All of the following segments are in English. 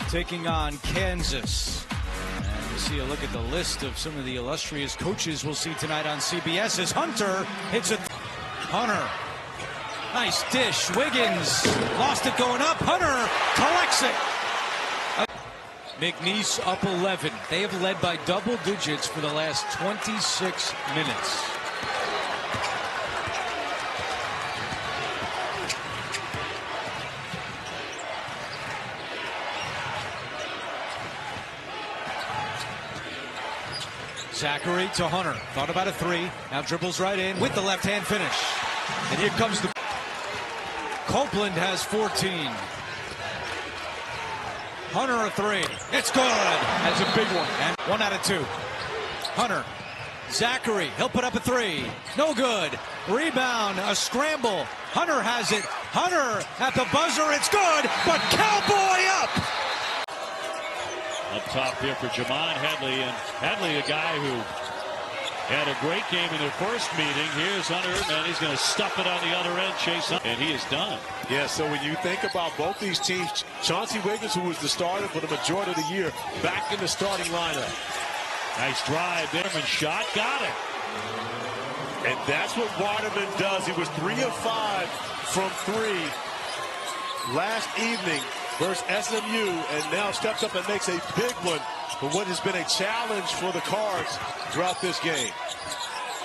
taking on Kansas. And you see a look at the list of some of the illustrious coaches we'll see tonight on CBS as Hunter hits it. Hunter, nice dish. Wiggins lost it going up. Hunter collects it. McNeese up 11. They have led by double digits for the last 26 minutes. Zachary to Hunter. Thought about a three. Now dribbles right in with the left-hand finish. And here comes the... Copeland has 14. Hunter a three. It's good. That's a big one. And 1 out of 2. Hunter. Zachary. He'll put up a three. No good. Rebound. A scramble. Hunter has it. Hunter at the buzzer. It's good. But Cowboy up. Up top here for Jamon Hadley. And Hadley, a guy who had a great game in their first meeting. Here's Hunter, and he's going to stuff it on the other end. Chase Hunter, and he is done. Yeah, so when you think about both these teams, Chauncey Wiggins, who was the starter for the majority of the year, back in the starting lineup. Nice drive. Bitterman shot. Got it. And that's what Waterman does. He was 3 of 5 from 3 last evening versus SMU, and now steps up and makes a big one for what has been a challenge for the Cards throughout this game.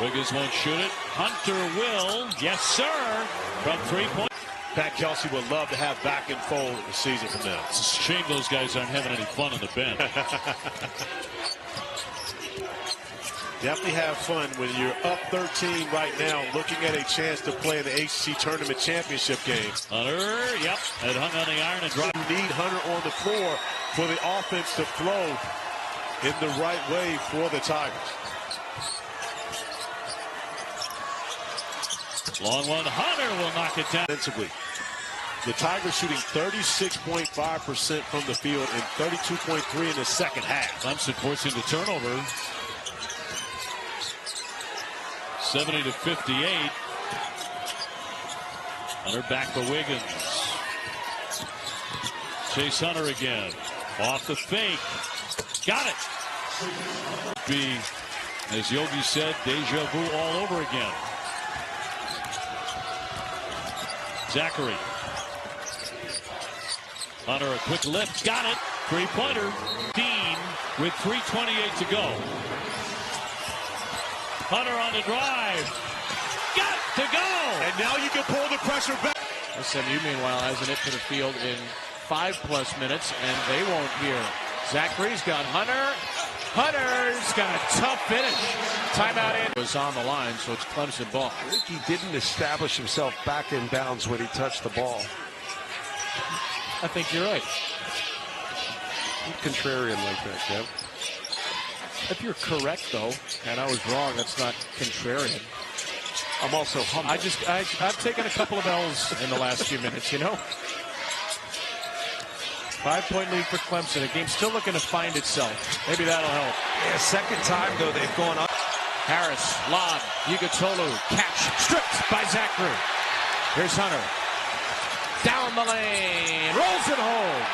Wiggins won't shoot it. Hunter will. Yes, sir. From 3-point. Pat Kelsey would love to have back and forth the season from them. It's a shame those guys aren't having any fun on the bench. Definitely have fun when you're up 13 right now, looking at a chance to play in the ACC Tournament Championship game. Hunter, yep, it hung on the iron and dropped. You need Hunter on the floor for the offense to flow in the right way for the Tigers. Long one, Hunter will knock it down. Defensively, the Tigers shooting 36.5% from the field and 32.3% in the second half. Clemson forcing the turnover. 70-58. Hunter back for Wiggins. Chase Hunter again. Off the fake. Got it. Be, as Yogi said, deja vu all over again. Zachary. Hunter a quick lift. Got it. Three-pointer. Dean with 3:28 to go. Hunter on the drive. Got to go. And now you can pull the pressure back. SMU, meanwhile, hasn't hit to the field in 5+ minutes, and they won't hear. Zachary's got Hunter. Hunter's got a tough finish. Timeout in. Was on the line, so it's Clemson ball. I think he didn't establish himself back in bounds when he touched the ball. I think you're right. Contrarian like that, Kev. If you're correct, though, and I was wrong, that's not contrarian. I'm also humble. I've taken a couple of L's in the last few minutes, you know. 5-point lead for Clemson. A game still looking to find itself. Maybe that'll help. Yeah, second time, though, they've gone up. Harris, lob, Ugatolu, catch, stripped by Zachary. Here's Hunter. Down the lane, rolls it home.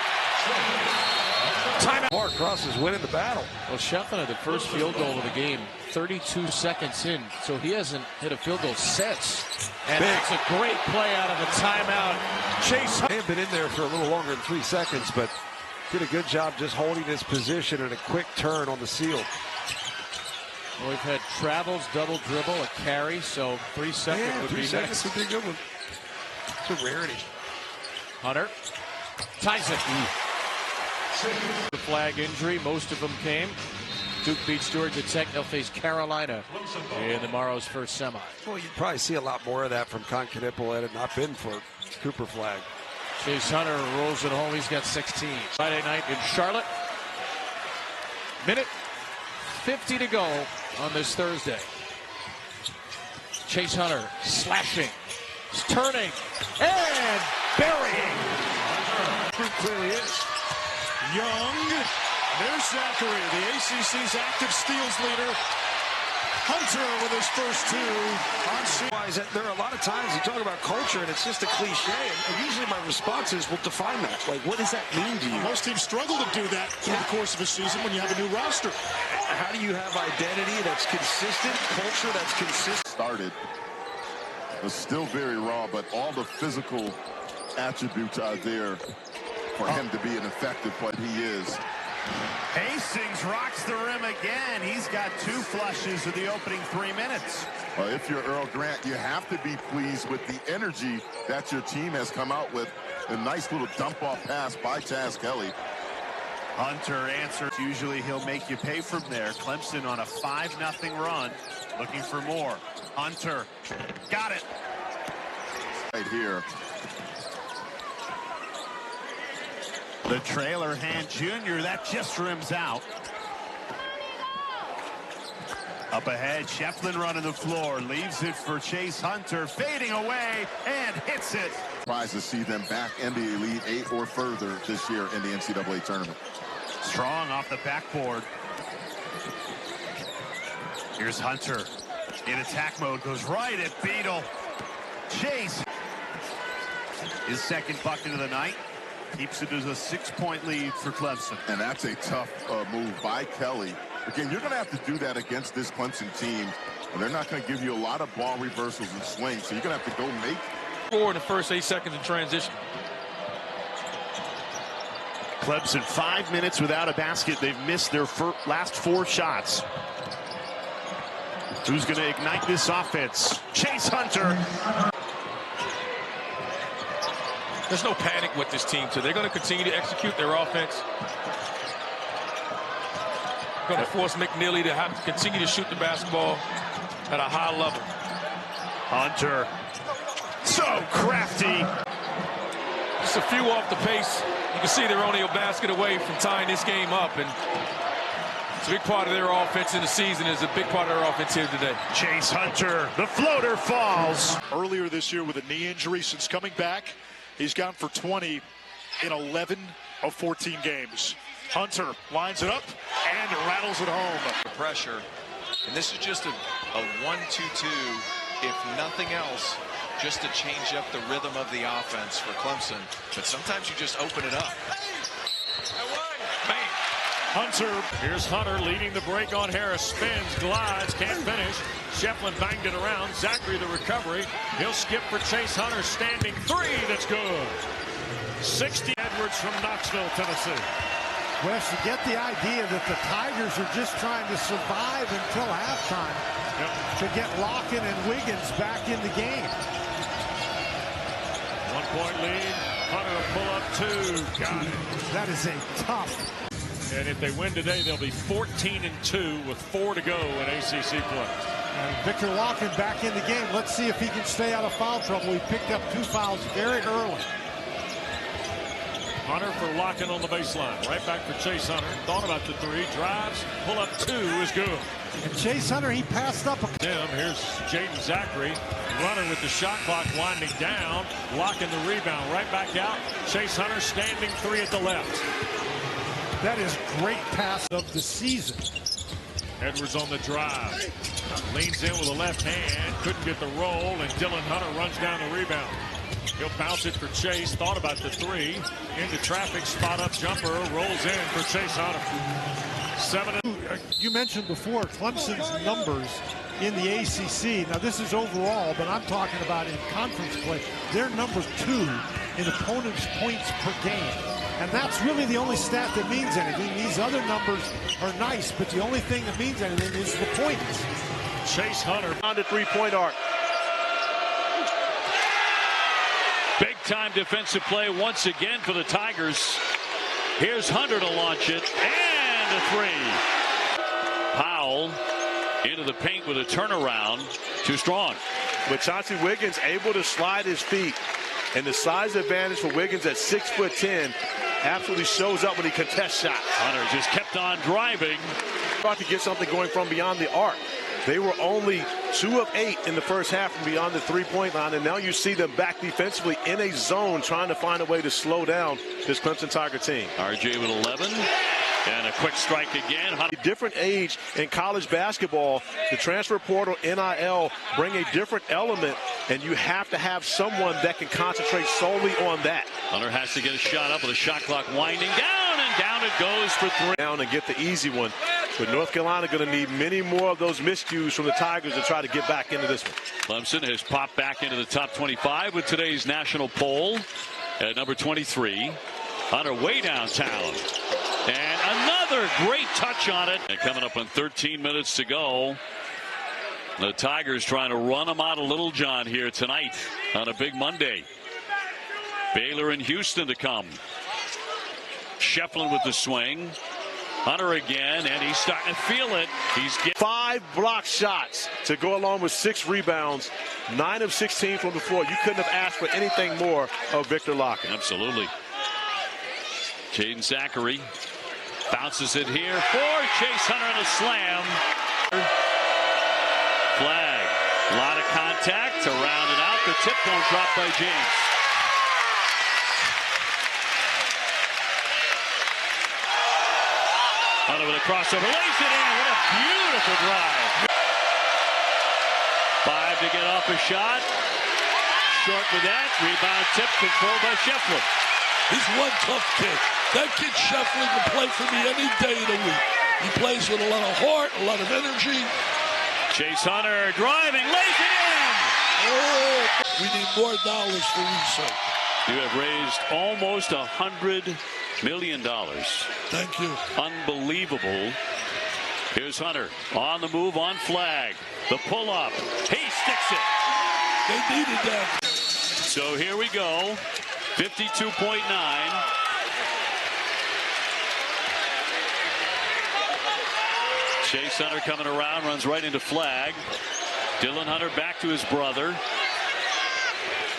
Timeout. Mark Cross is winning the battle. Well, Shefflin had the first field goal of the game, 32 seconds in, so he hasn't hit a field goal since. And that's a great play out of the timeout. Chase May have been in there for a little longer than 3 seconds, but did a good job just holding his position and a quick turn on the seal. Well, we've had travels, double dribble, a carry, so 3 seconds would be 3 seconds next. would be a good one. It's a rarity. Hunter ties it. The flag injury, most of them came. Duke beats Georgia Tech. They'll face Carolina in tomorrow's first semi. Well, you'd probably see a lot more of that from Concanipple had it not been for Cooper flag. Chase Hunter rolls it home. He's got 16. Friday night in Charlotte. Minute 50 to go on this Thursday. Chase Hunter slashing, turning, and burying. It clearly is. Young, there's Zachary, the ACC's active steals leader. Hunter with his first two. There are a lot of times you talk about culture and it's just a cliche, and usually my response is, well, define that. Like, what does that mean to you? Most teams struggle to do that through the course of a season when you have a new roster. How do you have identity that's consistent, culture that's consistent? Started was still very raw, but all the physical attributes are there for him to be an effective player. He is. Hastings rocks the rim again. He's got 2 flushes in the opening 3 minutes. Well, if you're Earl Grant, you have to be pleased with the energy that your team has come out with. A nice little dump-off pass by Chaz Kelly. Hunter answers. Usually he'll make you pay from there. Clemson on a 5-0 run, looking for more. Hunter got it. Right here. The trailer hand junior, that just rims out. Up ahead, Shefflin running the floor, leaves it for Chase Hunter, fading away and hits it. Surprised to see them back in the Elite 8 or further this year in the NCAA tournament. Strong off the backboard. Here's Hunter in attack mode, goes right at Beadle. Chase, his second bucket of the night. Keeps it as a 6-point lead for Clemson. And that's a tough move by Kelly. Again, you're going to have to do that against this Clemson team. And they're not going to give you a lot of ball reversals and swings. So you're going to have to go make. Score in the first 8 seconds in transition. Clemson 5 minutes without a basket. They've missed their last 4 shots. Who's going to ignite this offense? Chase Hunter. There's no panic with this team, so they're going to continue to execute their offense. Going to force McNeely to have to continue to shoot the basketball at a high level. Hunter, so crafty. Just a few off the pace. You can see they're only a basket away from tying this game up, and it's a big part of their offense in the season. Is a big part of their offense here today. Chase Hunter, the floater falls. Earlier this year with a knee injury, since coming back, he's gone for 20 in 11 of 14 games. Hunter lines it up and rattles it home. Pressure, and this is just a 1-2-2, if nothing else, just to change up the rhythm of the offense for Clemson. But sometimes you just open it up. Man. Hunter. Here's Hunter leading the break on Harris. Spins, glides, can't finish. Shefflin banged it around. Zachary the recovery. He'll skip for Chase Hunter. Standing 3. That's good. 60 Edwards from Knoxville, Tennessee. Wes, you get the idea that the Tigers are just trying to survive until halftime to get Locken and Wiggins back in the game. 1-point lead. Hunter will pull up 2. Got it. That is a tough. And if they win today, they'll be 14-2 with 4 to go in ACC play. And Victor Locken back in the game. Let's see if he can stay out of foul trouble. He picked up 2 fouls very early. Hunter for Locken on the baseline. Right back for Chase Hunter. Thought about the 3. Drives. Pull up 2 is good. And Chase Hunter, he passed up. Here's Jaden Zachary. Runner with the shot clock winding down. Locken the rebound. Right back out. Chase Hunter standing 3 at the left. That is great pass of the season. Edwards on the drive. Leans in with a left hand. Couldn't get the roll. And Dylan Hunter runs down the rebound. He'll bounce it for Chase. Thought about the 3. Into traffic. Spot up jumper. Rolls in for Chase Hunter. 7. You mentioned before Clemson's numbers in the ACC. Now this is overall, but I'm talking about in conference play. They're number 2 in opponents' points per game. And that's really the only stat that means anything. These other numbers are nice, but the only thing that means anything is the points. Chase Hunter on the 3-point arc. Big time defensive play once again for the Tigers. Here's Hunter to launch it, and a 3. Powell into the paint with a turnaround. Too strong. But Chauncey Wiggins able to slide his feet. And the size advantage for Wiggins at 6'10" absolutely shows up when he contests shots. Hunter just kept on driving. About to get something going from beyond the arc. They were only 2 of 8 in the first half from beyond the 3-point line, and now you see them back defensively in a zone trying to find a way to slow down this Clemson Tiger team. RJ with 11. And a quick strike again. Different age in college basketball. The transfer portal, NIL, bring a different element, and you have to have someone that can concentrate solely on that. Hunter has to get a shot up with a shot clock winding down, and down it goes for 3. Down and get the easy one. But North Carolina going to need many more of those miscues from the Tigers to try to get back into this one. Clemson has popped back into the top 25 with today's national poll at number 23. Hunter way downtown. And another great touch on it. And coming up on 13 minutes to go. The Tigers trying to run them out of Little John here tonight on a big Monday. Baylor and Houston to come. Shefflin with the swing. Hunter again, and he's starting to feel it. He's getting 5 block shots to go along with 6 rebounds. 9 of 16 from the floor. You couldn't have asked for anything more of Victor Locken. Absolutely. Jaden Zachary bounces it here for Chase Hunter and a slam. Flag. A lot of contact to round it out. The tip don't drop by James. Hunter with a crossover, lays it in. What a beautiful drive. 5 to get off a shot. Short with that. Rebound tip controlled by Shefflin. He's one tough kid. That kid Shefflin can play for me any day of the week. He plays with a lot of heart, a lot of energy. Chase Hunter driving, lays it in. Oh, we need more dollars for research. You have raised almost $100 million. Thank you. Unbelievable. Here's Hunter on the move on flag. The pull up. He sticks it. They needed that. So here we go. 52.9. Chase Hunter coming around, runs right into flag. Dylan Hunter back to his brother.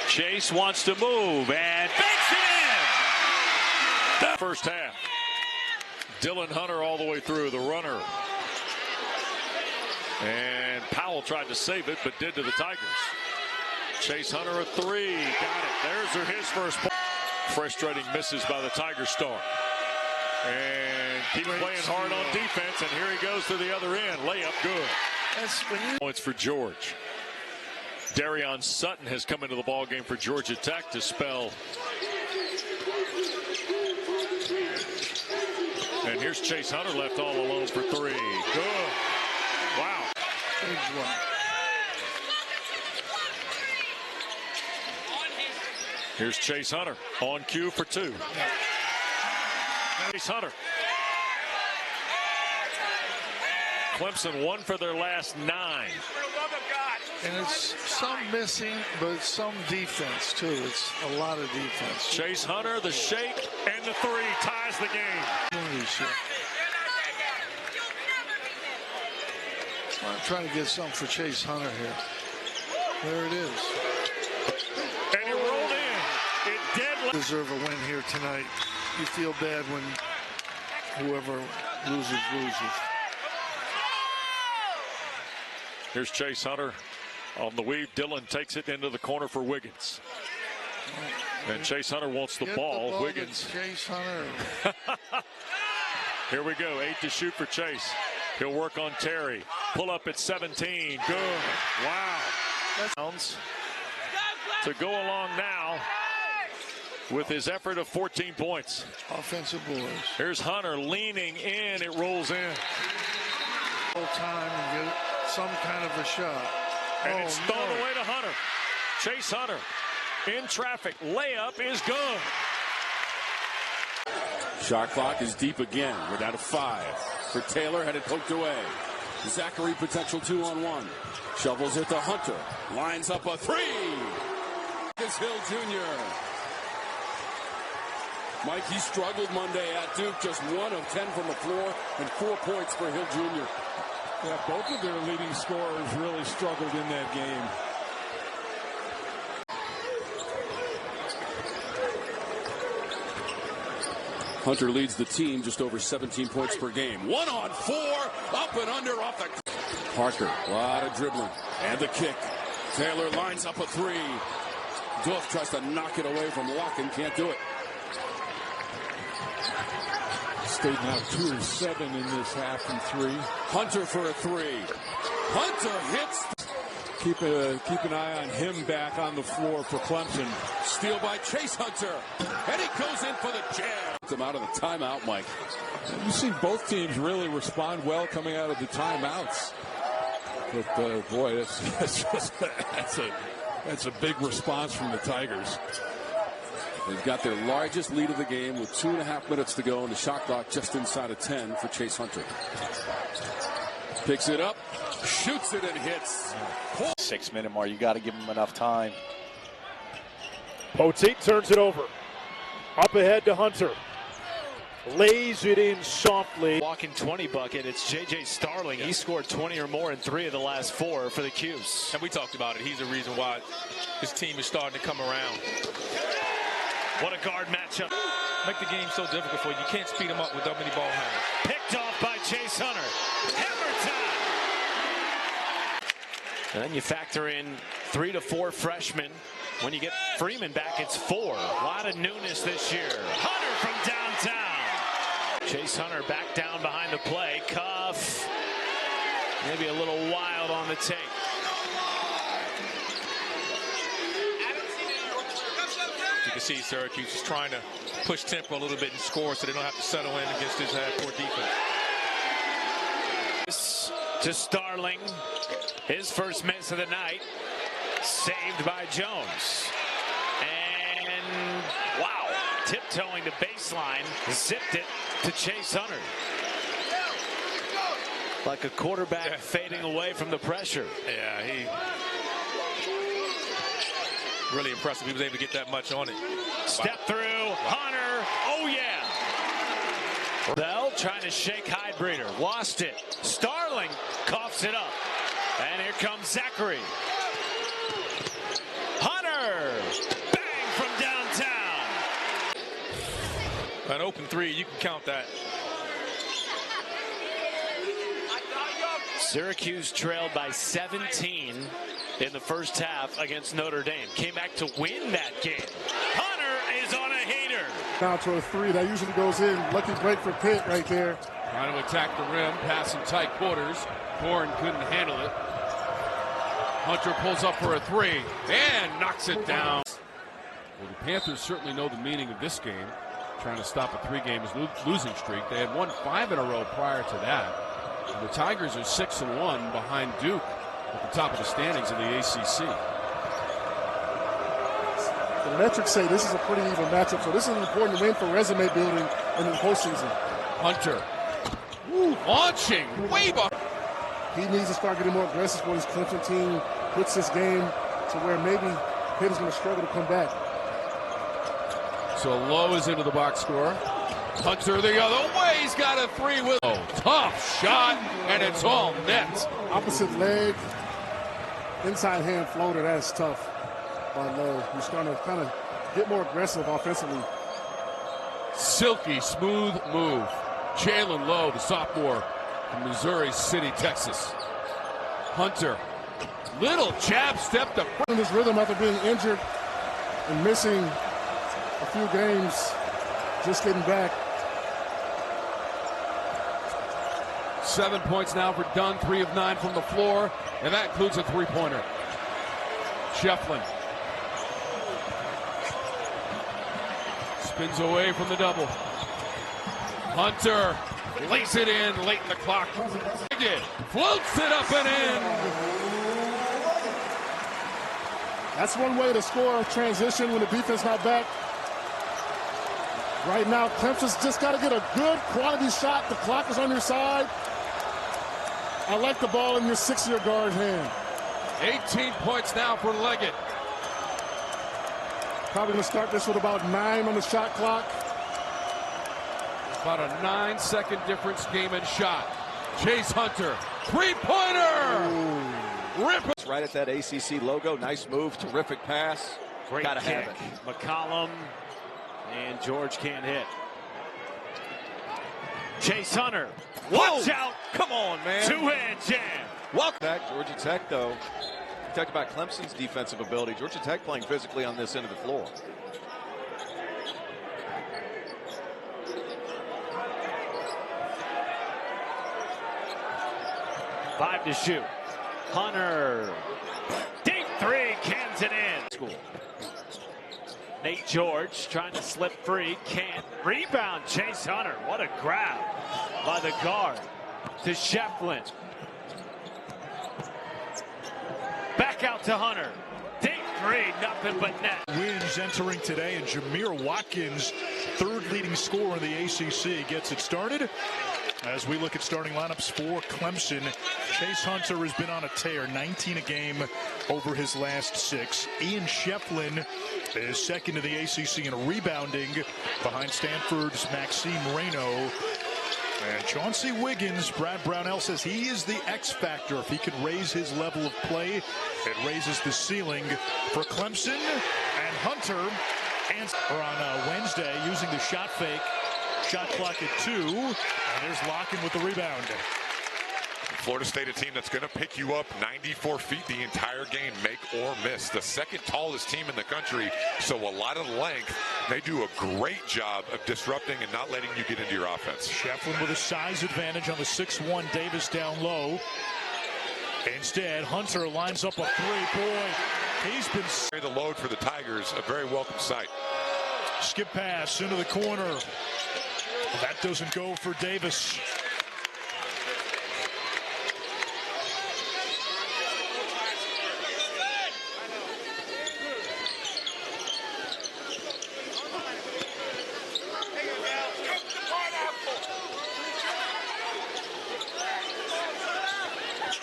Chase wants to move and banks it in. First half. Dylan Hunter all the way through, the runner. And Powell tried to save it, but did to the Tigers. Chase Hunter a 3. Got it. There's his first point. Frustrating misses by the Tiger star. And keep playing hard on defense, and here he goes to the other end. Layup good. That's when you points for George. Darion Sutton has come into the ball game for Georgia Tech to spell. And here's Chase Hunter left all alone for 3. Good. Wow. Here's Chase Hunter on cue for 2. Chase Hunter. Clemson 1 for their last 9. And it's some missing, but some defense, too. It's a lot of defense. Chase Hunter, the shake, and the 3 ties the game. I'm trying to get something for Chase Hunter here. There it is. And he rolled in. It dead. Deserve a win here tonight. You feel bad when whoever loses. Here's Chase Hunter on the weave. Dylan takes it into the corner for Wiggins. And Chase Hunter wants the ball. Wiggins. Chase Hunter. Here we go. 8 to shoot for Chase. He'll work on Terry. Pull up at 17. Good. Wow. That's to go along now with his effort of 14 points. Offensive boys. Here's Hunter leaning in. It rolls in. Full time and get some kind of a shot. And it's thrown away to Hunter. Chase Hunter in traffic. Layup is good. Shot clock is deep again. We're down to 5. For Taylor, had it poked away. Zachary potential 2-on-1. Shovels it to Hunter. Lines up a 3. It's Hill Jr. Mike, he struggled Monday at Duke. Just 1 of 10 from the floor and 4 points for Hill Jr. Yeah, both of their leading scorers really struggled in that game. Hunter leads the team just over 17 points per game. 1 on 4, up and under off the... Parker, a lot of dribbling. And the kick. Taylor lines up a 3. Duff tries to knock it away from Locken, can't do it. State now 2 of 7 in this half from 3. Hunter for a 3. Hunter hits. Keep an eye on him back on the floor for Clemson. Steal by Chase Hunter. And he goes in for the jam. Them out of the timeout, Mike. You've seen both teams really respond well coming out of the timeouts. But boy, that's a big response from the Tigers. They've got their largest lead of the game with 2.5 minutes to go, and the shot clock just inside of 10 for Chase Hunter. Picks it up, shoots it, and hits. 6-minute mark. You got to give him enough time. Poteet turns it over. Up ahead to Hunter. Lays it in softly. Walking 20 bucket, it's J.J. Starling. He scored 20 or more in 3 of the last 4 for the Cubes. And we talked about it. He's the reason why his team is starting to come around. What a guard matchup. Make the game so difficult for you. You can't speed him up with that many ball handlers. Picked off by Chase Hunter. Hammer time. And then you factor in 3 to 4 freshmen. When you get Freeman back, it's 4. A lot of newness this year. Hunter from downtown. Chase Hunter back down behind the play. Cuff. Maybe a little wild on the take. You can see Syracuse is trying to push tempo a little bit and score so they don't have to settle in against this half-court defense. To Starling. His first miss of the night. Saved by Jones. And wow. Tiptoeing to baseline. Zipped it to Chase Hunter. Like a quarterback fading away from the pressure. Yeah, he really impressive. He was able to get that much on it. Step through. Hunter. Oh, yeah. Bell trying to shake Hydebreeder. Lost it. Starling coughs it up. And here comes Zachary. Hunter. Bang from downtown. An open 3, you can count that. Syracuse trailed by 17 in the first half against Notre Dame. Came back to win that game. Hunter is on a heater. Down to a 3. That usually goes in. Lucky break for Pitt right there. Trying to attack the rim, passing tight quarters. Bourne couldn't handle it. Hunter pulls up for a 3 and knocks it down. Well, the Panthers certainly know the meaning of this game. Trying to stop a 3-game losing streak. They had won 5 in a row prior to that. And the Tigers are 6-1 behind Duke at the top of the standings in the ACC. The metrics say this is a pretty even matchup, so this is an important win for resume building in the postseason. Hunter launching way behind. He needs to start getting more aggressive when his Clemson team puts this game to where maybe Pitt is going to struggle to come back. So Lowe is into the box score. Hunter the other way. He's got a 3 with. Oh, tough shot, and it's all net. Opposite leg, inside hand floater. That's tough by Lowe. He's starting to kind of get more aggressive offensively. Silky smooth move. Jalen Lowe, the sophomore from Missouri City, Texas. Hunter, little jab step to in this rhythm after being injured and missing a few games, just getting back. 7 points now for Dunn, 3 of 9 from the floor, and that includes a 3-pointer. Shefflin spins away from the double. Hunter lays it in late in the clock. Floats it up and in. That's one way to score a transition when the defense not back. Right now, Clemson's just got to get a good quality shot. The clock is on your side. I like the ball in your 6-year guard hand. 18 points now for Leggett. Probably going to start this with about 9 on the shot clock. About a 9-second difference, game and shot. Chase Hunter, 3-pointer! Rip it. Right at that ACC logo. Nice move, terrific pass. Great Gotta kick. have it. McCollum and George can't hit. Chase Hunter. Watch out. Come on, man. 2-hand jam. Welcome back. Georgia Tech, though. We talked about Clemson's defensive ability. Georgia Tech playing physically on this end of the floor. 5 to shoot. Hunter. Deep three, cans it in. School. Nate George trying to slip free, can't. Rebound, Chase Hunter. What a grab by the guard to Shefflin. Back out to Hunter. Deep three, nothing but net. Wins entering today, and Jameer Watkins, third leading scorer in the ACC, gets it started. As we look at starting lineups for Clemson, Chase Hunter has been on a tear, 19 a game over his last 6. Ian Shefflin is second in the ACC in rebounding behind Stanford's Maxime Reynaud. And Chauncey Wiggins, Brad Brownell says he is the X factor. If he can raise his level of play, it raises the ceiling for Clemson. And Hunter on Wednesday using the shot fake. Shot clock at 2, and there's Locken with the rebound. Florida State, a team that's going to pick you up 94 feet the entire game, make or miss. The second tallest team in the country, so a lot of length. They do a great job of disrupting and not letting you get into your offense. Shefflin with a size advantage on the 6'1 Davis down low. Instead, Hunter lines up a 3. Boy, he's been... The load for the Tigers, a very welcome sight. Skip pass into the corner. That doesn't go for Davis.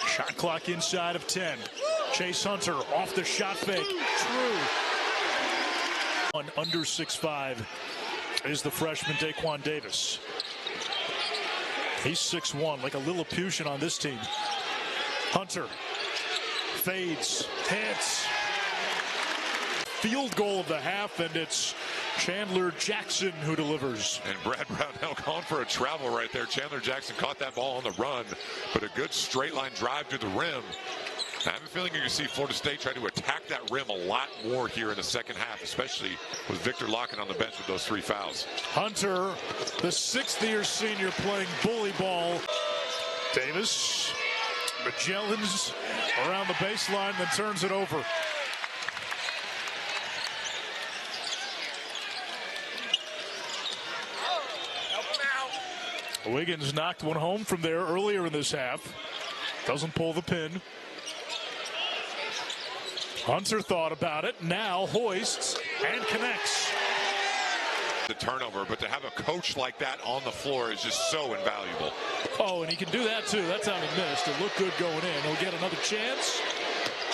Shot clock inside of 10. Chase Hunter off the shot fake. True. On under 6'5". Is the freshman Daquan Davis. He's 6'1", like a Lilliputian on this team. Hunter fades, hits. Field goal of the half, and it's Chandler Jackson who delivers. And Brad Brownell calling for a travel right there. Chandler Jackson caught that ball on the run, but a good straight line drive to the rim. I have a feeling you're going to see Florida State try to attack that rim a lot more here in the second half, especially with Victor Locken on the bench with those 3 fouls. Hunter, the 6th-year senior, playing bully ball. Davis, Magellans around the baseline, then turns it over. Wiggins knocked one home from there earlier in this half. Doesn't pull the pin. Hunter thought about it, now hoists and connects. The turnover, but to have a coach like that on the floor is just so invaluable. Oh, and he can do that too. That's how he missed. It looked good going in. He'll get another chance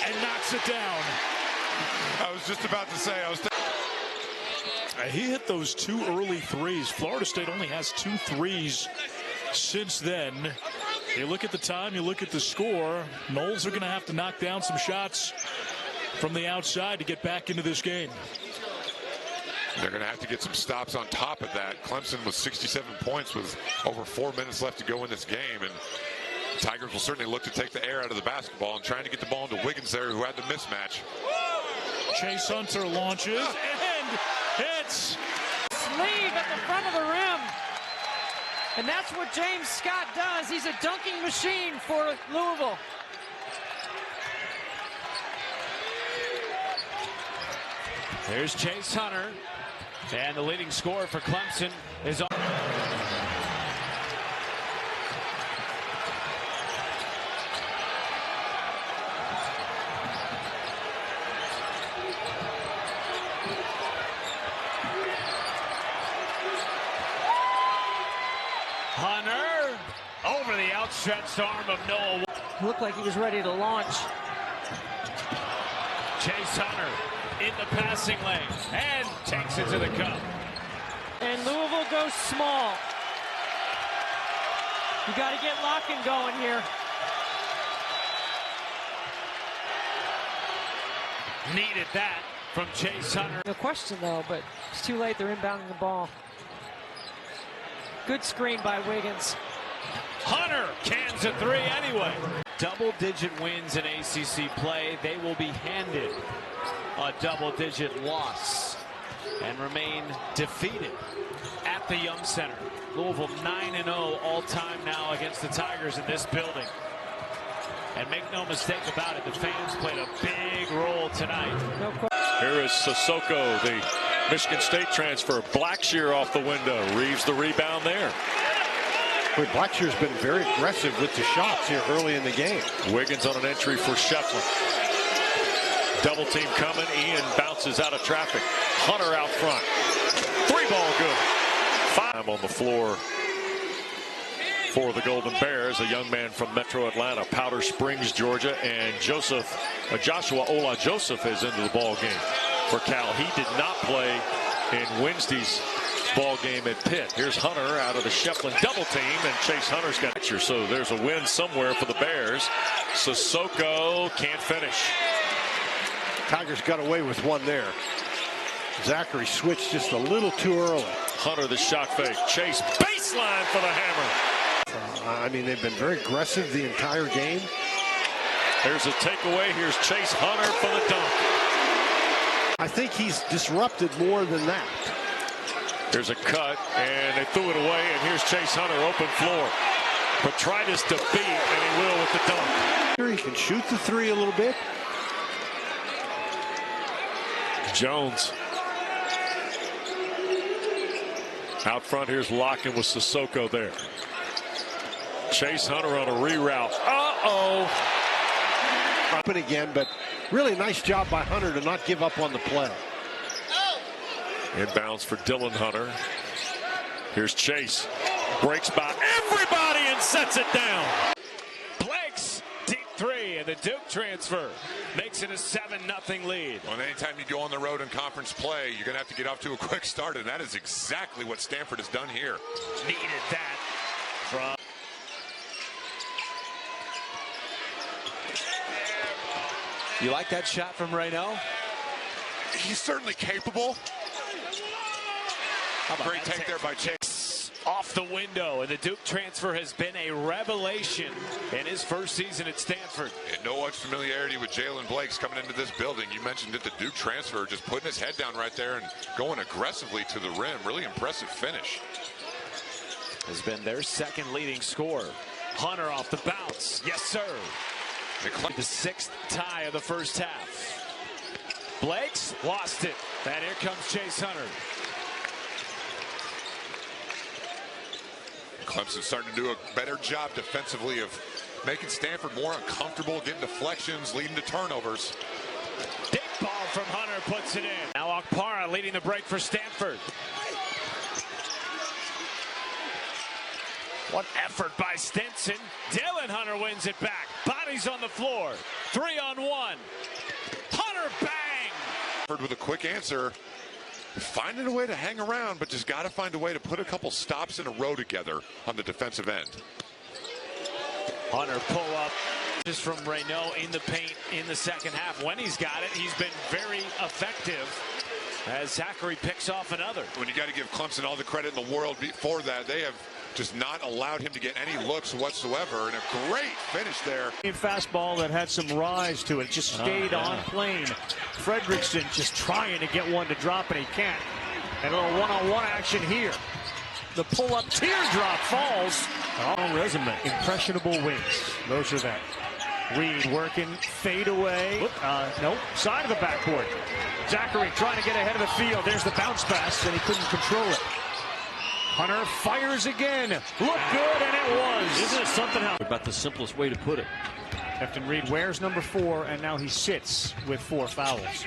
and knocks it down. I was just about to say, he hit those 2 early threes. Florida State only has 2 threes since then. You look at the time, you look at the score. Noles are going to have to knock down some shots from the outside to get back into this game. They're going to have to get some stops on top of that. Clemson with 67 points with over 4 minutes left to go in this game, and the Tigers will certainly look to take the air out of the basketball and trying to get the ball into Wiggins there, who had the mismatch. Chase Hunter launches and hits. Sleeve at the front of the rim. And that's what James Scott does. He's a dunking machine for Louisville. There's Chase Hunter, and the leading scorer for Clemson is on. Hunter over the outstretched arm of Noah. Looked like he was ready to launch. Chase Hunter in the passing lane and takes it to the cup. And Louisville goes small. You got to get Locken going here. Needed that from Chase Hunter. No question though, but it's too late. They're inbounding the ball. Good screen by Wiggins. Hunter cans a 3 anyway. Double-digit wins in ACC play. They will be handed a double-digit loss and remain defeated at the Yum Center. Louisville 9-0 all-time now against the Tigers in this building. And make no mistake about it, the fans played a big role tonight. Here is Sissoko, the Michigan State transfer. Blackshear off the window. Reeves the rebound there. Boy, Blackshear's been very aggressive with the shots here early in the game. Wiggins on an entry for Shefflin. Double team coming. Ian bounces out of traffic. Hunter out front. 3-ball good. 5 on the floor for the Golden Bears, a young man from Metro Atlanta, Powder Springs, Georgia, and Joshua Ola-Joseph is into the ball game for Cal. He did not play in Wednesday's ball game at Pitt. Here's Hunter out of the Shefflin double team, and Chase Hunter's got it. So there's a win somewhere for the Bears. Sissoko can't finish. Tigers got away with one there. Zachary switched just a little too early. Hunter the shot fake. Chase baseline for the hammer. I mean, they've been very aggressive the entire game. There's a takeaway. Here's Chase Hunter for the dunk. I think he's disrupted more than that. There's a cut, and they threw it away, and here's Chase Hunter, open floor. Petritus to beat, and he will with the dunk. Here he can shoot the 3 a little bit. Jones. Out front, here's Locken with Sissoko there. Chase Hunter on a reroute. Uh-oh. Open again, but really nice job by Hunter to not give up on the play. Inbounds for Dylan Hunter. Here's Chase. Breaks by everybody and sets it down. Blake's deep 3, and the Duke transfer makes it a 7-0 lead. Well, anytime you go on the road in conference play, you're going to have to get off to a quick start, and that is exactly what Stanford has done here. Needed that from... You like that shot from Reno? He's certainly capable. Great take there by Chase. Off the window, and the Duke transfer has been a revelation in his first season at Stanford. And no unfamiliarity with Jalen Blake's coming into this building. You mentioned it, the Duke transfer, just putting his head down right there and going aggressively to the rim. Really impressive finish. Has been their second leading scorer. Hunter off the bounce. Yes, sir. The 6th tie of the first half. Blake's lost it. And here comes Chase Hunter. Clemson's starting to do a better job defensively of making Stanford more uncomfortable, getting deflections, leading to turnovers. Deep ball from Hunter puts it in. Now Okpara leading the break for Stanford. What effort by Stinson. Dylan Hunter wins it back. Bodies on the floor. 3-on-1. Hunter bang! With a quick answer. Finding a way to hang around, but just got to find a way to put a couple stops in a row together on the defensive end. Hunter pull up just from Reno in the paint in the second half. When he's got it, he's been very effective as Zachary picks off another. When you got to give Clemson all the credit in the world for that, they have just not allowed him to get any looks whatsoever, and a great finish there. Fastball that had some rise to it, just stayed on plane. Fredrickson just trying to get one to drop, and he can't. And a little one-on-one action here. The pull-up teardrop falls. On resume, impressionable wings. Those are them. Reed working, fade away. Nope, side of the backboard. Zachary trying to get ahead of the field. There's the bounce pass, and he couldn't control it. Hunter fires again. Look good, and it was. Isn't it something about the simplest way to put it? Efton Reed wears number 4, and now he sits with 4 fouls.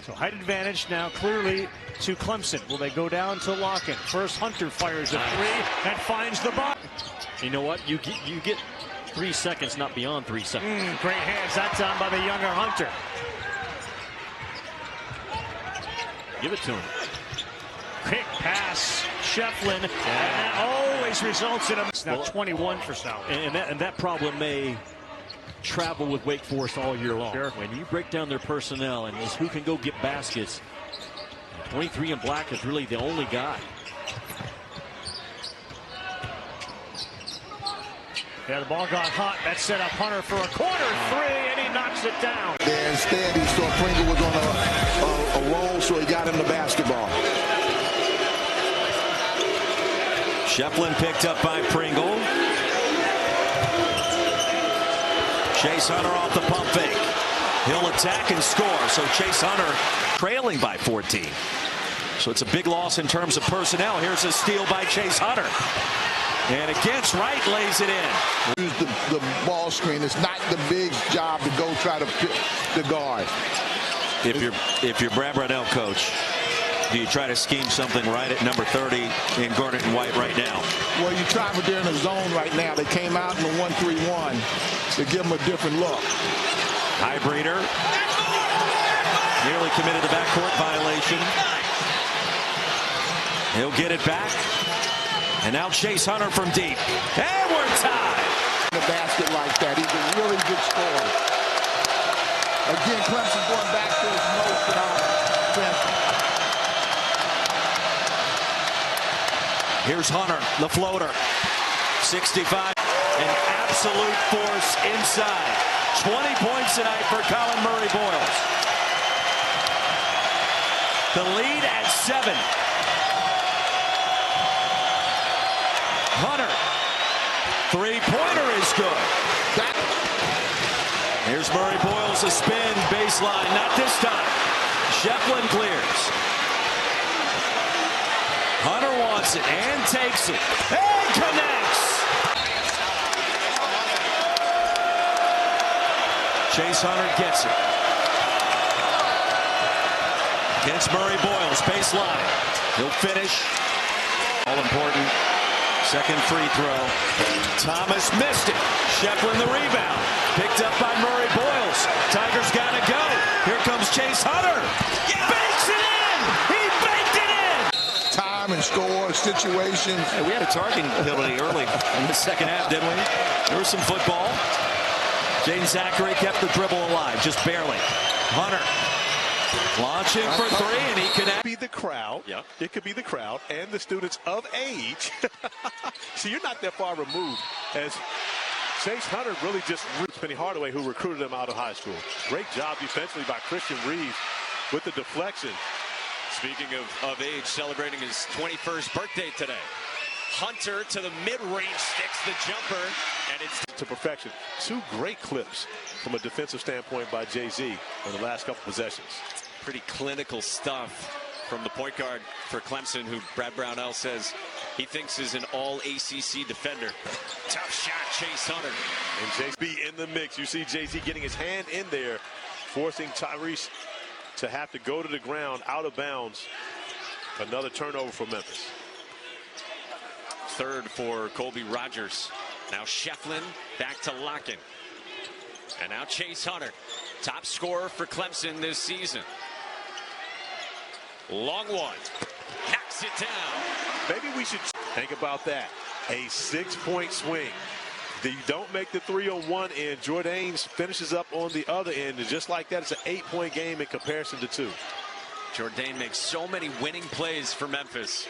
So height advantage now clearly to Clemson. Will they go down to Locken? First, Hunter fires a 3 and finds the bottom. You know what? You get 3 seconds, not beyond 3 seconds. Great hands that time by the younger Hunter. Give it to him. Quick pass, Shefflin, and that always results in a... It's now 21 for South. And that problem may travel with Wake Forest all year long. Sure. When you break down their personnel and just who can go get baskets, 23 in black is really the only guy. Yeah, the ball got hot. That set up Hunter for a corner 3, and he knocks it down. Yeah, instead, he thought Pringle was on a roll, so he got him the basketball. Shefflin picked up by Pringle. Chase Hunter off the pump fake. He'll attack and score. So Chase Hunter trailing by 14. So it's a big loss in terms of personnel. Here's a steal by Chase Hunter. And against right, lays it in. Use the ball screen. It's not the big job to go try to pick the guard. If you're Brad Brownell, coach, do you try to scheme something right at number 30 in Garnet and White right now? Well, you try, but they're in a zone right now. They came out in the 1-3-1 to give them a different look. High breeder. Nearly committed the backcourt violation. He'll get it back. And now Chase Hunter from deep. And we're tied. The basket like that. He's a really good scorer. Again, Clemson going back to his most offense. Here's Hunter, the floater. 65. An absolute force inside. 20 points tonight for Colin Murray-Boyles. The lead at 7. Hunter. Three-pointer is good. Here's Murray-Boyles, a spin, baseline, not this time. Shefflin clears. Hunter wants it and takes it and connects. Chase Hunter gets it. Against Murray-Boyles, baseline. He'll finish. All important. Second free throw. Thomas missed it. Shefflin the rebound. Picked up by Murray-Boyles. Tigers got to go. Here comes Chase Hunter. Bakes it in. He baked it in. Time and score situations. Hey, we had a targeting ability early in the second half, didn't we? There was some football. Jaden Zachary kept the dribble alive, just barely. Hunter launching for three, and he can be the crowd. Yeah. It could be the crowd and the students of age. So you're not that far removed. As Chase Hunter really just Penny Hardaway, who recruited him out of high school. Great job defensively by Christian Reeves with the deflection. Speaking of age, celebrating his 21st birthday today. Hunter to the mid-range, sticks the jumper, and it's to perfection. Two great clips from a defensive standpoint by Jay-Z on the last couple possessions. Pretty clinical stuff from the point guard for Clemson, who Brad Brownell says he thinks is an all-ACC defender. Tough shot, Chase Hunter. And Jay-Z in the mix. You see Jay-Z getting his hand in there, forcing Tyrese to have to go to the ground out of bounds. Another turnover for Memphis. Third for Colby Rogers. Now Shefflin back to Locken. And now Chase Hunter, top scorer for Clemson this season. Long one. Hacks it down. Maybe we should think about that. A 6-point swing. You don't make the 3 on one end. Jordanes finishes up on the other end. And just like that, it's an 8-point game in comparison to 2. Jordan makes so many winning plays for Memphis.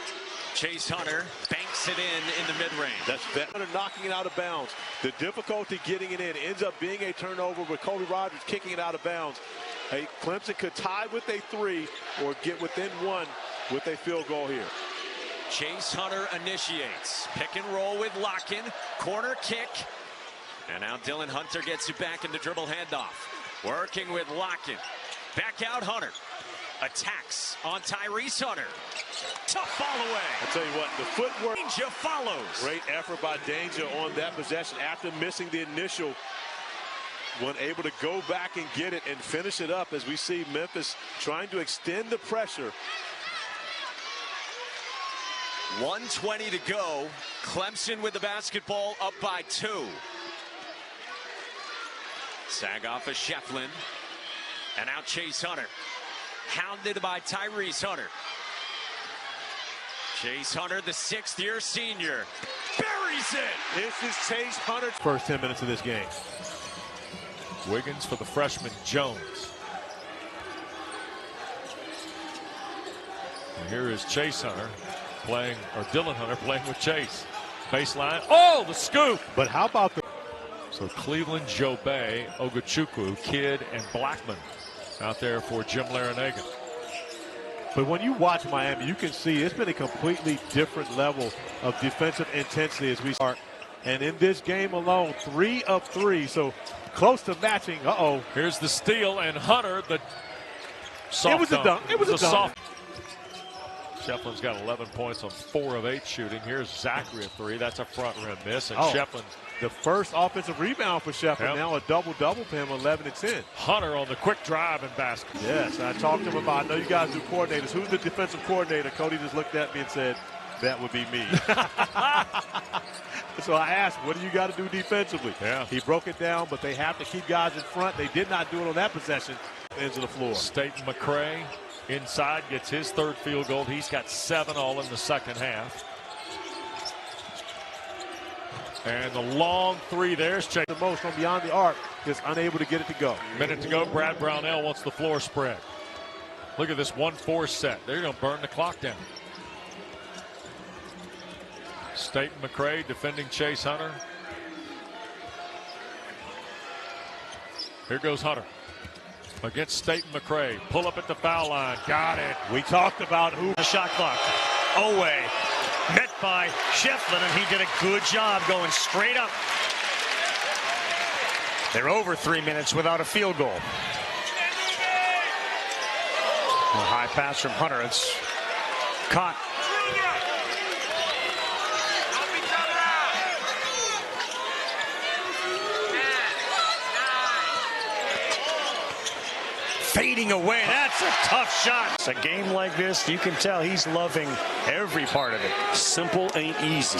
Chase Hunter banks it in the mid-range. That's Hunter knocking it out of bounds. The difficulty getting it in ends up being a turnover with Colby Rogers kicking it out of bounds. Hey, Clemson could tie with a 3 or get within 1 with a field goal here. Chase Hunter initiates. Pick and roll with Locken. Corner kick. And now Dylan Hunter gets it back in the dribble handoff. Working with Locken. Back out Hunter. Attacks on Tyrese Hunter. Tough follow away. I'll tell you what, the footwork. Danger follows. Great effort by Danger on that possession after missing the initial one, able to go back and get it and finish it up as we see Memphis trying to extend the pressure. 1:20 to go. Clemson with the basketball up by 2. Sag off of Shefflin. And now Chase Hunter. Hounded by Tyrese Hunter. Chase Hunter, the 6th-year senior, buries it. This is Chase Hunter. First 10 minutes of this game. Wiggins for the freshman Jones. And here is Chase Hunter playing, or Dylan Hunter playing with Chase. Baseline. Oh, the scoop. But how about the... So Cleveland, Jobe, Ogachukwu, Kidd, and Blackman out there for Jim Larinaga. But when you watch Miami, you can see it's been a completely different level of defensive intensity as we start. And in this game alone, 3 of 3. So close to matching. Uh-oh. Here's the steal, and Hunter, the soft It was a dunk. It was a dunk. soft. Shefflin's got 11 points on 4 of 8 shooting. Here's Zachary, a 3. That's a front rim miss, and Shefflin. The first offensive rebound for Shefflin. Yep. Now a double-double for him, 11 and 10. Hunter on the quick drive and basket. Yes, I talked to him about, I know you guys do coordinators. Who's the defensive coordinator? Cody just looked at me and said, that would be me. So I asked, what do you got to do defensively? Yeah. He broke it down, but they have to keep guys in front. They did not do it on that possession. Ends of the floor. Staten McCray inside gets his 3rd field goal. He's got 7 all in the second half. And the long 3 there's Chase. The most from beyond the arc, just unable to get it to go. Minute to go. Brad Brownell wants the floor spread. Look at this 1-4 set. They're going to burn the clock down. Staten McCray defending Chase Hunter. Here goes Hunter against Staten McCray. Pull up at the foul line. Got it. We talked about who. The shot clock. Oweh met by Shefflin, and he did a good job going straight up. They're over 3 minutes without a field goal. A high pass from Hunter. It's caught. Fading away. That's a tough shot. It's a game like this, you can tell he's loving every part of it. Simple ain't easy.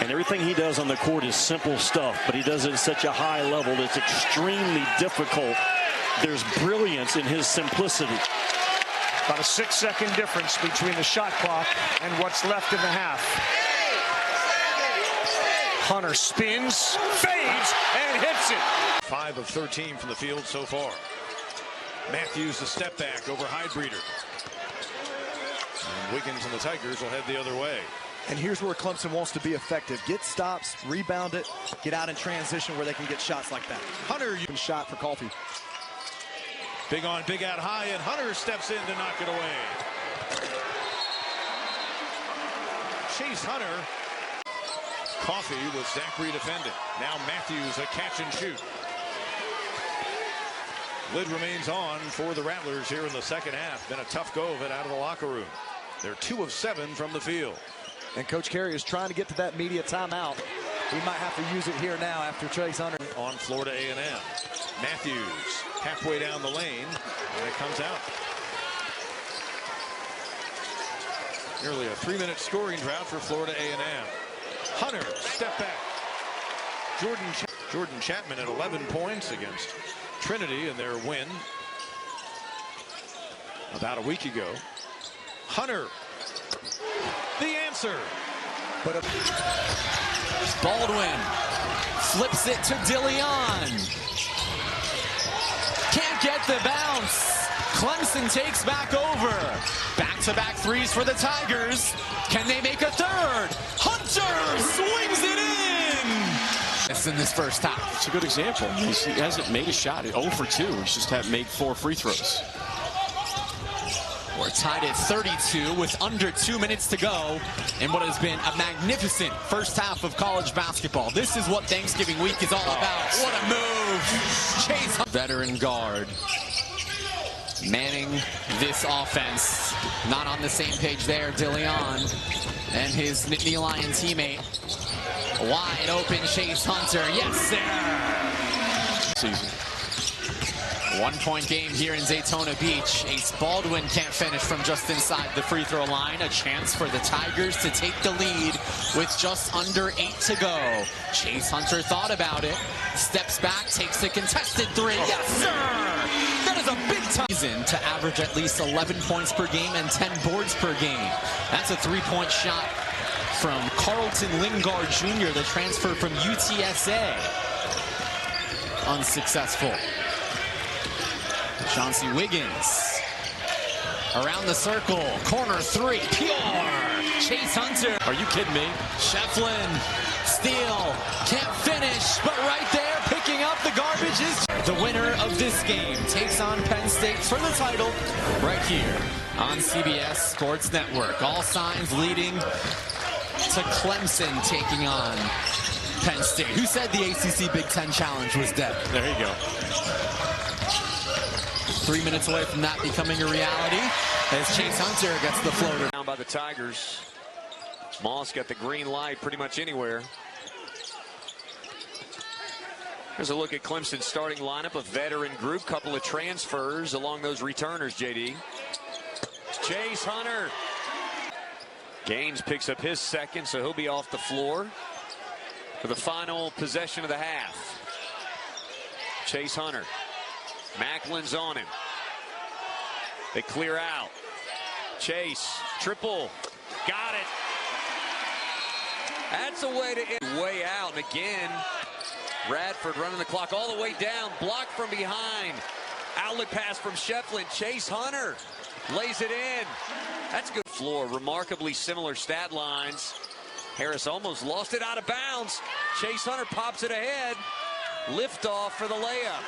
And everything he does on the court is simple stuff, but he does it at such a high level that's extremely difficult. There's brilliance in his simplicity. About a 6-second difference between the shot clock and what's left in the half. Hunter spins, fades, and hits it. 5 of 13 from the field so far. Matthews the step back over Heidbreeder. And Wiggins and the Tigers will head the other way. And here's where Clemson wants to be effective. Get stops, rebound it, get out in transition where they can get shots like that. Hunter, shot for Coffee. Big on, big out high, and Hunter steps in to knock it away. Chase Hunter. Coffee with Zachary defending. Now Matthews a catch and shoot. Lid remains on for the Rattlers here in the second half. Been a tough go of it out of the locker room. They're 2 of 7 from the field. And Coach Carey is trying to get to that media timeout. He might have to use it here now after Chase Hunter. On Florida A&M. Matthews halfway down the lane, and it comes out. Nearly a 3-minute scoring drought for Florida A&M. Hunter, step back. Jordan Chapman at 11 points against Trinity in their win about a week ago. Hunter, the answer. But Baldwin flips it to DeLeon. Can't get the bounce. Clemson takes back over. Back-to-back threes for the Tigers. Can they make a third? Hunter swings it in. In this first half. It's a good example. He hasn't made a shot. 0 for 2. He's just made 4 free throws. We're tied at 32 with under 2 minutes to go in what has been a magnificent first half of college basketball. This is what Thanksgiving week is all about. What a move. Chase, veteran guard, manning this offense. Not on the same page there. DeLeon and his Nittany Lion teammate. Wide open Chase Hunter. Yes, sir. Season. 1-point game here in Daytona Beach. Ace Baldwin can't finish from just inside the free throw line. A chance for the Tigers to take the lead with just under 8 to go. Chase Hunter thought about it. Steps back, takes a contested 3. Yes, sir. That is a big time season to average at least 11 points per game and 10 boards per game. That's a 3-point shot from Carlton Lingard Jr., the transfer from UTSA. Unsuccessful. Chauncey Wiggins around the circle, corner 3, pure. Chase Hunter. Are you kidding me? Shefflin, steal, can't finish, but right there, picking up the garbage is the winner of this game. Takes on Penn State for the title right here on CBS Sports Network. All signs leading to Clemson taking on Penn State. Who said the ACC Big Ten Challenge was dead? There you go. 3 minutes away from that becoming a reality as Chase Hunter gets the floater. Down by the Tigers. Moss got the green light pretty much anywhere. Here's a look at Clemson's starting lineup, a veteran group, couple of transfers along those returners, JD. Chase Hunter. Gaines picks up his second, so he'll be off the floor for the final possession of the half. Chase Hunter. Macklin's on him. They clear out. Chase, triple. Got it. That's a way to end. Way out. And again, Radford running the clock all the way down. Blocked from behind. Outlet pass from Shefflin. Chase Hunter lays it in. That's good. Floor. Remarkably similar stat lines. Harris almost lost it out of bounds. Chase Hunter pops it ahead. Liftoff for the layup.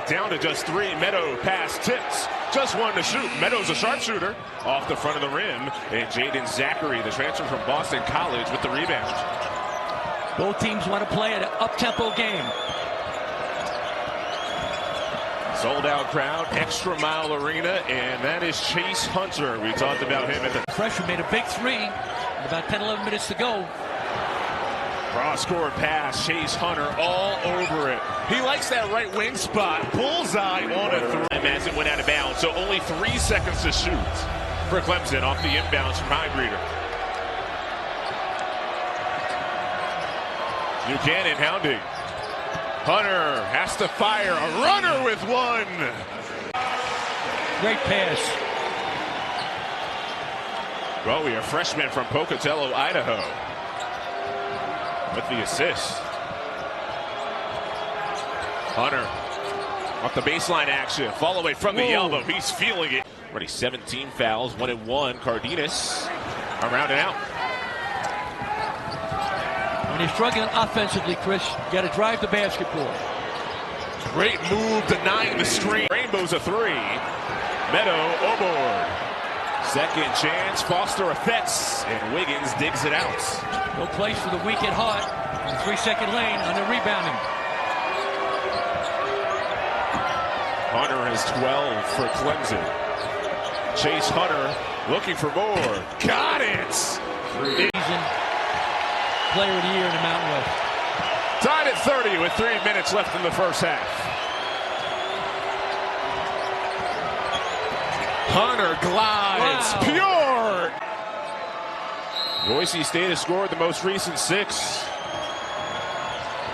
Down to just 3. Meadow pass tips. Just one to shoot. Meadow's a sharpshooter off the front of the rim. And Jaden Zachary, the transfer from Boston College, with the rebound. Both teams want to play an up-tempo game. Sold out crowd, Extra Mile Arena, and that is Chase Hunter. We talked about him at the Freshman made a big three. About 10-11 minutes to go. Cross-court pass, Chase Hunter all over it. He likes that right wing spot. Bullseye on a three. As it went out of bounds, so only 3 seconds to shoot for Clemson off the inbounds from Highbreeder. Buchanan hounding. Hunter has to fire. A runner with one. Great pass. Bowie, a freshman from Pocatello, Idaho, with the assist. Hunter off the baseline action. Fall away from the elbow. He's feeling it. Already 17 fouls. 1-1. Cardenas around and out. When you're struggling offensively, Chris, you got to drive the basketball. Great move denying the screen. Rainbow's a 3. Meadow aboard. Second chance. Foster effects. And Wiggins digs it out. No place for the weak at heart. In the 3-second lane on the rebounding. Hunter has 12 for Clemson. Chase Hunter looking for more. Got it! Player of the year in the Mountain West. Tied at 30 with 3 minutes left in the first half. Hunter glides. Wow. Pure. Boise State has scored the most recent 6.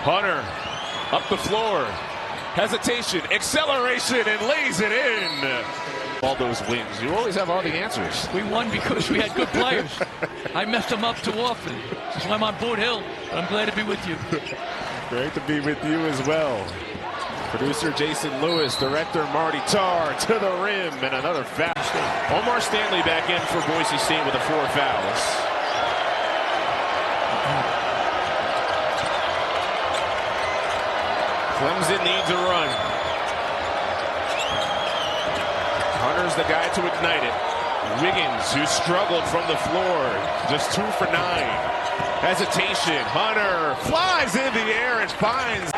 Hunter up the floor. Hesitation, acceleration, and lays it in. All those wins. You always have all the answers. We won because we had good players. I messed them up too often. That's why I'm on Boot Hill. I'm glad to be with you. Great to be with you as well. Producer Jason Lewis, director Marty Tarr to the rim, and another foul. Omar Stanley back in for Boise State with the 4 fouls. Clemson needs a run. Hunter's the guy to ignite it. Wiggins, who struggled from the floor, just 2 for 9. Hesitation. Hunter flies in the air and finds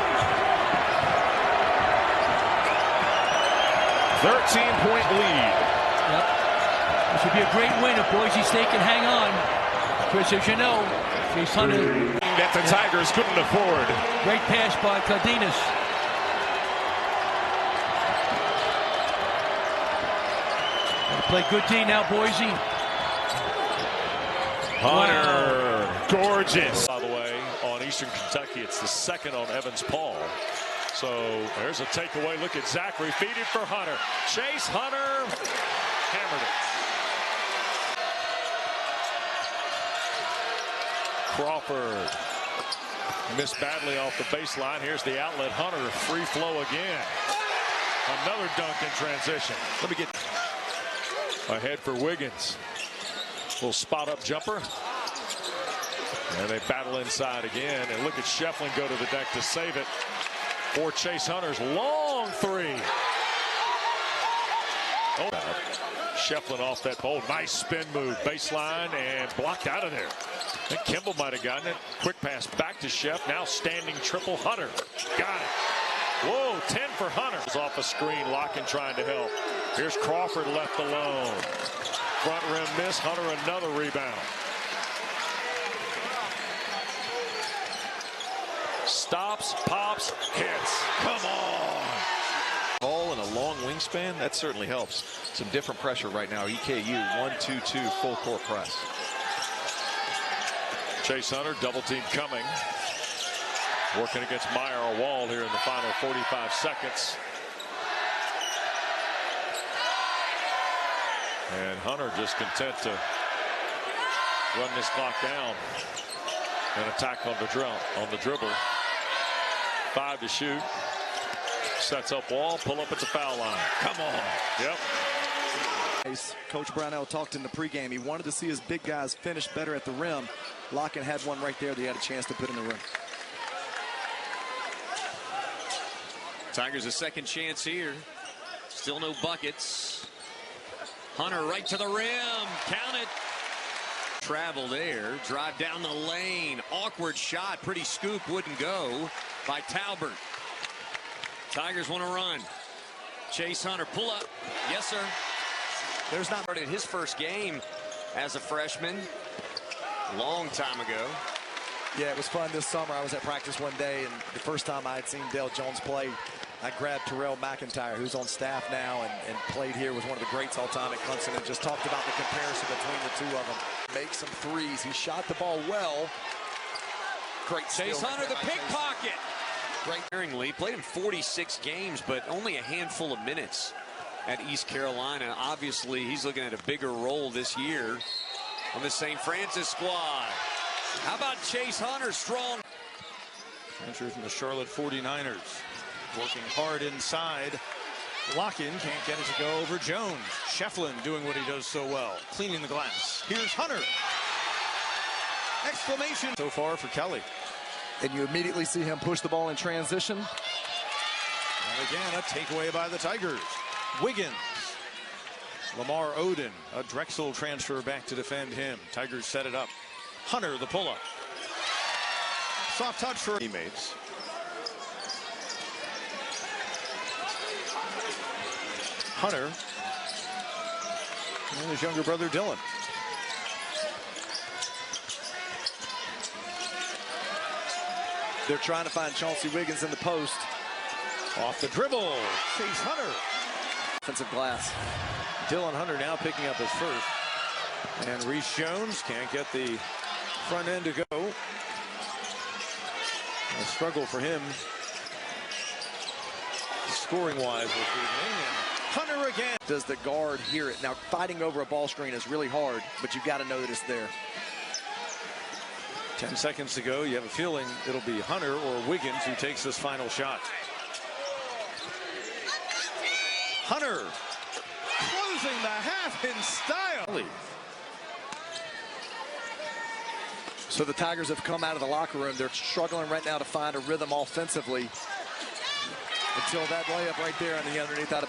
13-point lead. Yep. This would be a great win if Boise State can hang on. Chris, as you know, Chase Hunter. That the Tigers couldn't afford. Great pass by Cardenas. Play good D now, Boise. Hunter, gorgeous. By the way, on Eastern Kentucky, it's the second on Evans Paul. So there's a takeaway. Look at Zachary. Feed it for Hunter. Chase Hunter hammered it. Crawford missed badly off the baseline. Here's the outlet. Hunter, free flow again. Another dunk in transition. Let me get ahead for Wiggins. Little spot-up jumper. And they battle inside again. And look at Shefflin go to the deck to save it for Chase Hunter's long 3. Oh, Shefflin off that pole. Nice spin move. Baseline and blocked out of there. I think Kimball might have gotten it. Quick pass back to Shep. Now standing triple Hunter. Got it. Whoa, 10 for Hunter. Off a screen, Larkin trying to help. Here's Crawford left alone. Front rim miss. Hunter another rebound. Stops, pops, hits. Come on. Ball and a long wingspan, that certainly helps. Some different pressure right now. EKU 1-2-2 full court press. Chase Hunter, double team coming. Working against Meyer Wall here in the final 45 seconds. And Hunter just content to run this clock down and attack on the dribble. 5 to shoot. Sets up Wall, pull up at the foul line. Come on. Yep. Coach Brownell talked in the pregame. He wanted to see his big guys finish better at the rim. Larkin had one right there that he had a chance to put in the rim. Tigers a second chance here. Still no buckets. Hunter right to the rim. Count it. Travel there. Drive down the lane. Awkward shot. Pretty scoop. Wouldn't go by Talbert. Tigers want to run. Chase Hunter, pull up. Yes, sir. There's not started his first game as a freshman. Long time ago. Yeah, it was fun this summer. I was at practice one day, and the first time I had seen Dale Jones play, I grabbed Terrell McIntyre, who's on staff now and played here, was one of the greats all time at Clemson, and just talked about the comparison between the two of them. Make some threes. He shot the ball well. Great Chase Hunter, the pickpocket. Great. Played in 46 games, but only a handful of minutes at East Carolina. Obviously, he's looking at a bigger role this year on the St. Francis squad. How about Chase Hunter, strong? Transfer from the Charlotte 49ers. Working hard inside. Larkin can't get it to go over Jones. Shefflin doing what he does so well, cleaning the glass. Here's Hunter. Exclamation so far for Kelly. And you immediately see him push the ball in transition. And again, a takeaway by the Tigers. Wiggins. Lamar Odin, a Drexel transfer back to defend him. Tigers set it up. Hunter, the pull-up. Soft touch for teammates. Hunter. And his younger brother, Dylan. They're trying to find Chauncey Wiggins in the post. Off the dribble. Chase Hunter. Offensive glass. Dylan Hunter now picking up his first. And Reese Jones can't get the front end to go. A struggle for him scoring-wise this evening. And Hunter again. Does the guard hear it? Now, fighting over a ball screen is really hard, but you've got to know that it's there. 10 seconds to go. You have a feeling it'll be Hunter or Wiggins who takes this final shot. Hunter closing the half in style. So the Tigers have come out of the locker room. They're struggling right now to find a rhythm offensively until that layup right there on the underneath out of